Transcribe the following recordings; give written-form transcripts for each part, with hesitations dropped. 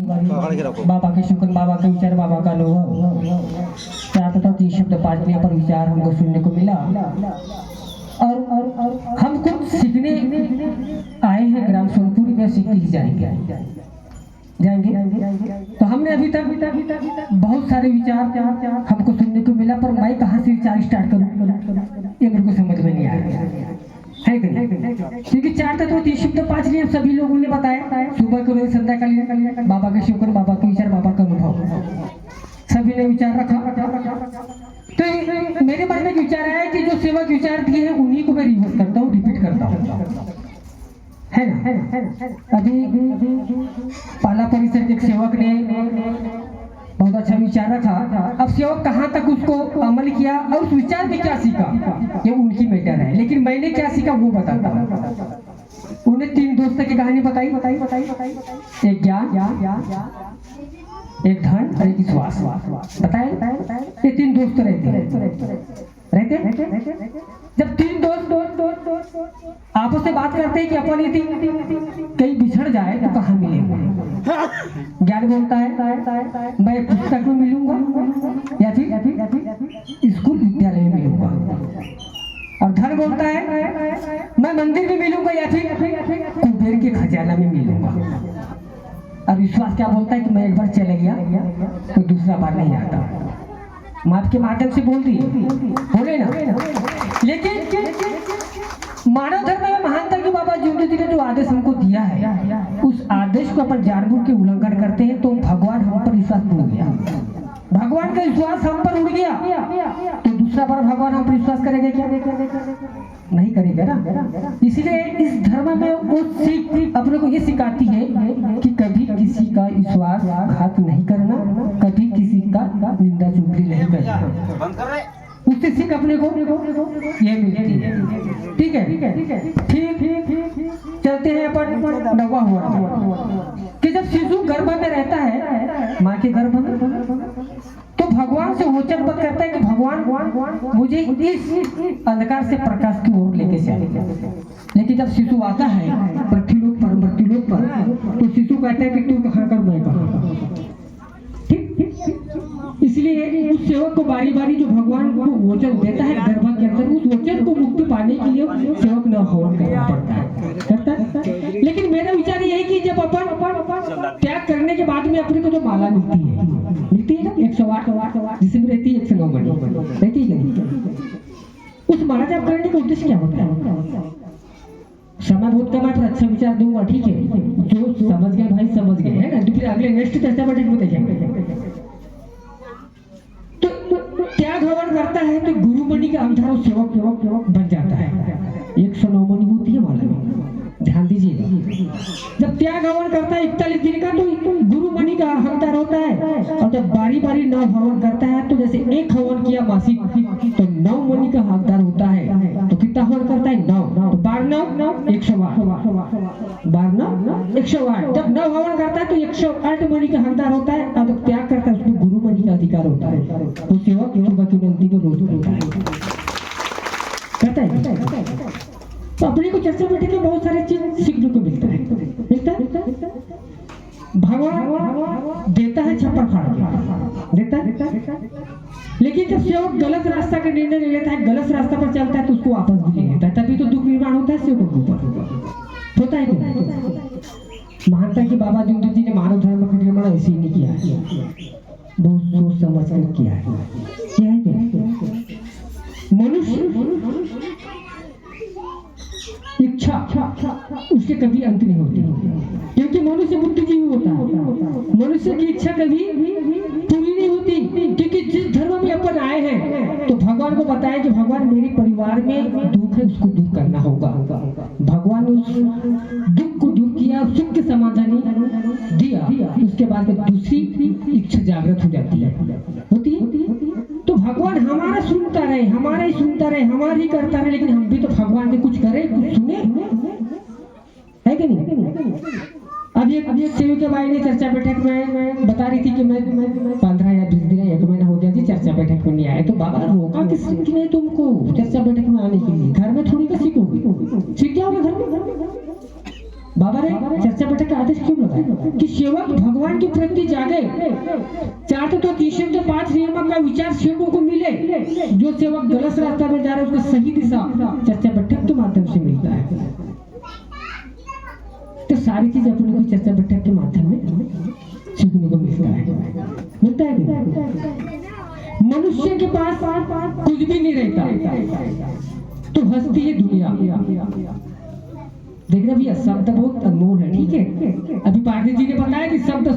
बाबा के शुक्र, बाबा के विचार, बाबा का अनुभव। चाहता था 3 शब्द 5 मिनट पर विचार हमको सुनने को मिला और हम कुछ सीखने आए हैं ग्राम सोनपुरी में, सीख ही जाएंगे। तो हमने अभी तक बहुत सारे विचार हमको सुनने को मिला, पर मैं कहाँ से विचार स्टार्ट करूँ ये मेरे को समझ में नहीं आ रहा है कि नहीं? क्योंकि 4 तत्व 3 शब्द 5 नियम सभी लोगों ने बताया, सुबह को रोज संध्या का बाबा के शुक्र, बाबा के विचार, बाबा का अनुभव, सभी ने विचार रखा। तो मेरे मन में विचार आया कि जो सेवक विचार दिए हैं उन्हीं को मैं रिवर्स करता हूँ, रिपीट करता हूँ, है ना? अभी पाला परिसर के एक सेवक ने बहुत अच्छा विचार रखा। अब सेवक कहाँ तक उसको अमल किया और उस विचार में क्या सीखा ये उनकी मैटर है, लेकिन मैंने क्या सीखा वो बताता हूँ। उन्हें 3 दोस्तों की कहानी बताई। एक ज्ञान, एक धन और एक विश्वास बताए। ये 3 दोस्त रहते। जब 3 दोस्त आपस में बात करते हैं कि अपन यदि कहीं बिछड़ जाए तो कहाँ मिलेंगे। ज्ञान बोलता है मैं पुस्तक में मिलूंगा या फिर स्कूल विद्यालय में मिलूंगा, और धन बोलता है मैं मंदिर में मिलूंगा या फिर कुबेर के खजाना में मिलूंगा, और विश्वास क्या बोलता है कि मैं एक बार चले गया तो दूसरा बार नहीं आता। माप के माध्यम से बोल दिए, बोले ना। लेकिन मानव धर्म में महानता के बाबा जी ने जो आदेश हमको दिया है, उस आदेश को अपन जानबूझ के उल्लंघन करते हैं तो भगवान हम पर विश्वास उड़ गया, भगवान का विश्वास हम पर उड़ गया, तो दूसरा बार भगवान हम पर विश्वास करेंगे क्या? नहीं करेगा ना। इसलिए इस धर्म में वो सीख अपने को ये सिखाती है कि कभी किसी का विश्वासघात नहीं करना, कभी किसी का निंदा चुगली नहीं करना। उससे सीख अपने को ये मिलती है। ठीक है, ठीक चलते हैं अपन नवा हुआ कि जब शिशु गर्भ में रहता है, माँ के गर्भ में, तो भगवान से वचन पद करता है कि भगवान मुझे इस अंधकार से प्रकाश की ओर लेके चले। लेकिन जब शिशु आता है पृथ्वीलोक पर, तो शिशु कहता है कि तू कहाँ कर, मैं कहाँ। इसलिए उस सेवक को बारी बारी जो भगवान को वचन देता है गर्भ के अंदर, उस वचन को मुक्ति पाने के लिए सेवक न हवन करना पड़ता है। लेकिन मेरा विचार यही कि जब अपन त्याग करने के बाद में अपने को जो माला मिलती है ना 108 जिसमें रहती है 109 मणि रहती है, उस माला जाप करने का उद्देश्य क्या होता है? समय बहुत कम है पर अच्छा विचार दूंगा, ठीक है? जो समझ गए भाई समझ गए, है ना? तो फिर अगले नेक्स्ट चर्चा बैठक में देखेंगे। तो त्याग हवन करता है तो गुरुमणि का अंधारा सेवक बन जाता है। 109 मणि होती है माला में, ध्यान दीजिएगा। जब त्याग हवन करता है 41 दिन का तो गुरुमणि का हकदार होता है, और जब बारी बारी 9 हवन करता है तो जैसे एक हवन किया मासिक तो 9 मणि का हकदार होता है। तो कितना हवन करता है? 9, तो 12 108। जब 9 हवन करता है तो 108 मणि का हकदार होता है, और जब त्याग करता है उसमें गुरुमणि का अधिकार होता है। तो सेवक सुबह की नंदी को रोज होता है, कहता है। तो अपने को चर्चा बैठे के बहुत सारे चीज सीखने को मिलता है। भगवान देता है छप्पर फाड़ के देता है, लेकिन जब सेवक गलत रास्ता का निर्णय ले लेता है, गलत रास्ता पर चलता है तो उसको वापस भी ले लेता है, तभी तो दुख निर्माण होता है सेवक के ऊपर। होता है कि महानता की बाबा जी ने मानव धर्म का निर्माण ऐसे ही नहीं किया है, बहुत सोच समझ कर किया है। क्या है मनुष्य इच्छा उसके कभी अंत नहीं होती, क्योंकि मनुष्य बुद्धिजीवी होता है। मनुष्य की इच्छा कभी पूरी नहीं होती, क्योंकि जिस धर्म में अपन आए हैं तो भगवान को बताया कि भगवान मेरे परिवार में दुख है, उसको दूर करना होगा। भगवान ने उस दुख को दूर किया, सुख के समाधान दिया, उसके बाद दूसरी इच्छा जागृत हो जाती है, होती है। तो भगवान हमारा सुनता रहे, हमारा ही सुनता रहे, हमारा ही करता रहे, लेकिन हम भी तो भगवान के कुछ करें, कुछ सुने, है कि नहीं? अब ये सेविका बाई ने चर्चा बैठक में बता रही थी कि मैं 15 या 20 दिन 1 महीना हो गया जी चर्चा बैठक में नहीं आए, तो बाबा रोका किसने तुमको चर्चा बैठक में आने के लिए? घर में थोड़ी का सीखोगे, सीख जाओगे घर में। बाबा ने चर्चा बैठक का आदेश क्यों लगाया? कि सेवक भगवान के प्रति जागे, चाहते तो 305 नियमों का विचार सेवकों को मिले। जो सेवक गलत रास्ता में जा रहे हैं उसको सही दिशा चर्चा बैठक के माध्यम से मिलता है। तो सारी चीज अपने को चर्चा बैठक के माध्यम में सीखने को मिलता है। मनुष्य के पास कुछ भी नहीं रहता तो हंसती है दुनिया। देखना भैया, शब्द बहुत अनमोल है, ठीक है। अभी पाटिल जी ने बताया कि शब्द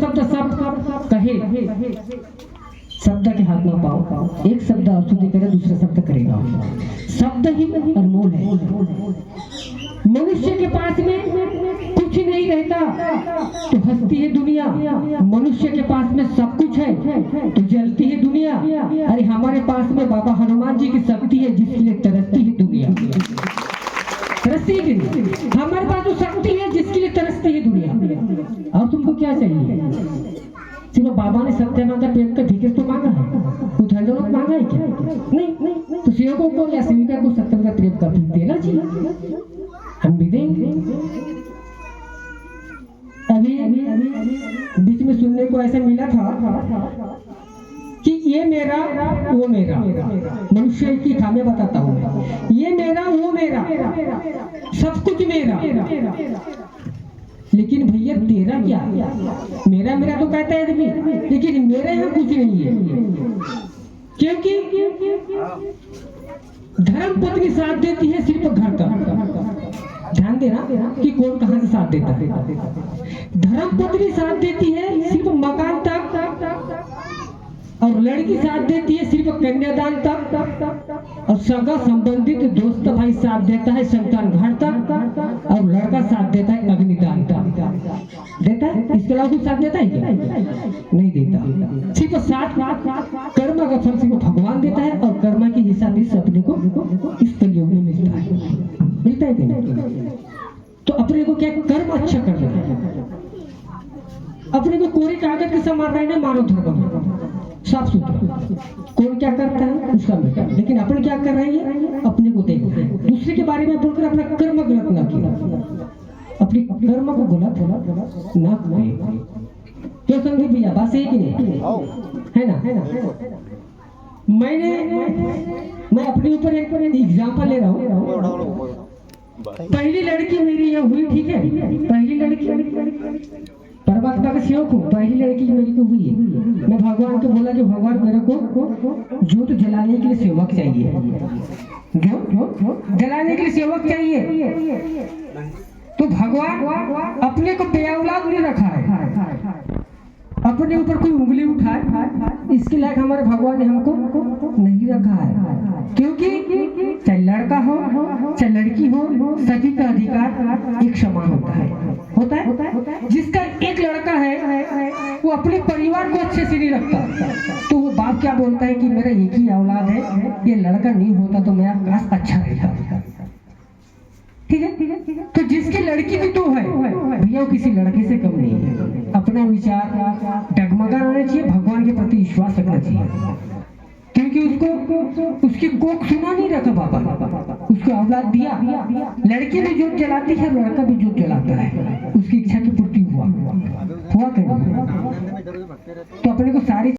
कहे, शब्द के हाथ में पाओ, एक शब्द आंसू करे, दूसरा शब्द करेगा। शब्द ही अनमोल है। मनुष्य के पास में कुछ नहीं रहता तो हंसती है दुनिया, मनुष्य के पास में सब कुछ है तो जलती है दुनिया। अरे हमारे पास में बाबा हनुमान जी की शक्ति है जिसके लिए तरसती है दुनिया। तरसती है हमारे पास तो शक्ति है जिसके लिए तरसती है दुनिया। और तुमको क्या चाहिए? सिर्फ बाबा ने सत्य मांगा, पेट का भिकेस तो मांगा है, कुछ दौलत मांगा है क्या? नहीं। तो सेवकों को या सेविका को सत्य का प्रेम का भीख देना चाहिए, हम भी देंगे। अभी बीच में सुनने को ऐसा मिला था कि ये मेरा वो मेरा, मनुष्य की खामियां बताता हूँ, ये मेरा वो मेरा, सब कुछ मेरा। लेकिन भैया तेरा क्या? मेरा मेरा तो कहता है आदमी, लेकिन मेरे यहाँ कुछ नहीं है। क्योंकि धर्म पत्नी साथ देती है सिर्फ घर तक। ध्यान देना कि कौन कहां से साथ देता है। धर्म पत्नी साथ देती है सिर्फ मकान तक, और लड़की साथ देती है सिर्फ कन्यादान तक, और सगा संबंधित दोस्त भाई साथ देता है संतान घर तक, और लड़का साथ देता है अग्निदान तक। देता है? इसके अलावा कुछ साथ देता है क्या? नहीं देता। सिर्फ साथ कर्म का फल सिर्फ भगवान देता है, और कर्म के हिसाब से अपने को इस कलयुग में मिलता है कि नहीं? तो अपने को क्या कर्म अच्छा करना है, अपने को कोरी कागज के समान रहना मानव धर्म साफ सुथरा। कौन क्या करता है उसका बेटा, लेकिन अपन क्या कर रहे हैं अपने को देखो। दूसरे के बारे में बोलकर अपना कर्म गलत ना किया, अपनी कर्म को गलत ना करें। क्यों समझे भैया? बात सही कि नहीं है ना? मैं अपने ऊपर एक एग्जाम्पल ले रहा हूँ। पहली लड़की मेरी यहाँ हुई, ठीक है। पहली लड़की परमात्मा का सेवक हूँ, पहली लड़की मेरी को हुई है। मैं भगवान को बोला कि भगवान मेरे को जोत जलाने के लिए सेवक चाहिए, जलाने के लिए सेवक चाहिए। तो भगवान अपने को बेऔलाद नहीं रखा है, अपने ऊपर कोई उंगली उठाए इसके लायक हमारे भगवान ने हमको नहीं रखा है। क्योंकि चाहे लड़का हो चाहे लड़की हो, सभी का अधिकार एक समान होता है। जिसका एक लड़का है वो अपने परिवार को अच्छे से नहीं रखता, तो वो बाप क्या बोलता है कि मेरा एक ही औलाद है, ये लड़का नहीं होता तो मेरा काश अच्छा रहता। ठीक है। तो जिसकी लड़की भी तो है भैया, वो किसी लड़के से कम नहीं है। अपना विचार डगमगाना नहीं चाहिए, भगवान के प्रति विश्वास रखना चाहिए। क्योंकि उसको उसकी कोख सुना नहीं रखा बाबा, उसको औलाद दिया। लड़की भी जोत जलाती है, लड़का भी जोत जलाता है, उसकी इच्छा की पूर्ति हुआ क्या? तो अपने को सारी